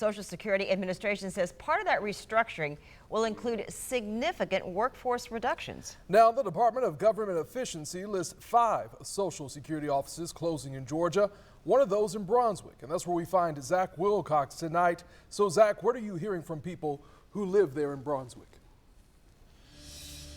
Social Security Administration says part of that restructuring will include significant workforce reductions. Now, the Department of Government Efficiency lists 5 Social Security offices closing in Georgia, one of those in Brunswick. And that's where we find Zach Wilcox tonight. So, Zach, what are you hearing from people who live there in Brunswick?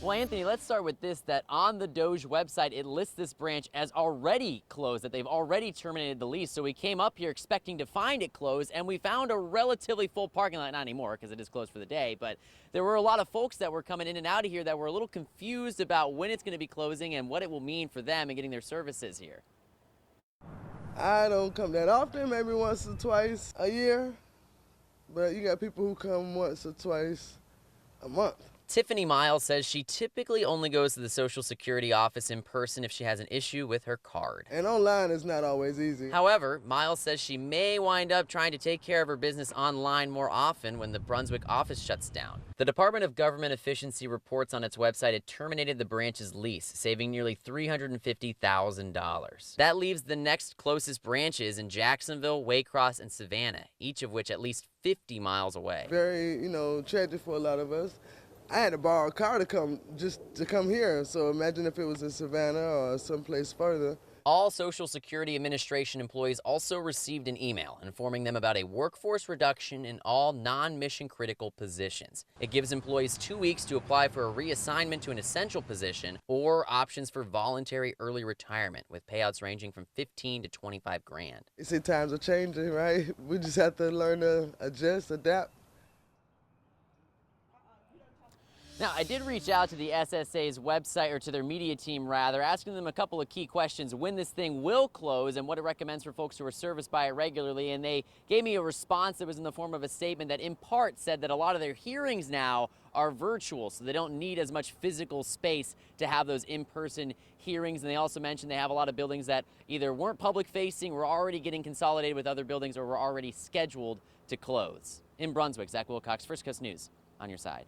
Well, Anthony, let's start with this, that on the Doge website, it lists this branch as already closed, that they've already terminated the lease. So we came up here expecting to find it closed, and we found a relatively full parking lot. Not anymore, because it is closed for the day, but there were a lot of folks that were coming in and out of here that were a little confused about when it's going to be closing and what it will mean for them and getting their services here. I don't come that often, maybe once or twice a year, but you got people who come once or twice a month. Tiffany Miles says she typically only goes to the Social Security office in person if she has an issue with her card. And online is not always easy. However, Miles says she may wind up trying to take care of her business online more often when the Brunswick office shuts down. The Department of Government Efficiency reports on its website it terminated the branch's lease, saving nearly $350,000. That leaves the next closest branches in Jacksonville, Waycross, and Savannah, each of which at least 50 miles away. Very, tragic for a lot of us. I had to borrow a car to come here, so imagine if it was in Savannah or someplace further. All Social Security Administration employees also received an email informing them about a workforce reduction in all non-mission critical positions. It gives employees 2 weeks to apply for a reassignment to an essential position or options for voluntary early retirement, with payouts ranging from 15 to 25 grand. You see, times are changing, right? We just have to learn to adjust, adapt. Now, I did reach out to the SSA's website, or to their media team rather, asking them a couple of key questions: when this thing will close and what it recommends for folks who are serviced by it regularly. And they gave me a response that was in the form of a statement that in part said that a lot of their hearings now are virtual, so they don't need as much physical space to have those in-person hearings. And they also mentioned they have a lot of buildings that either weren't public facing, were already getting consolidated with other buildings, or were already scheduled to close. In Brunswick, Zach Wilcox, First Coast News, on your side.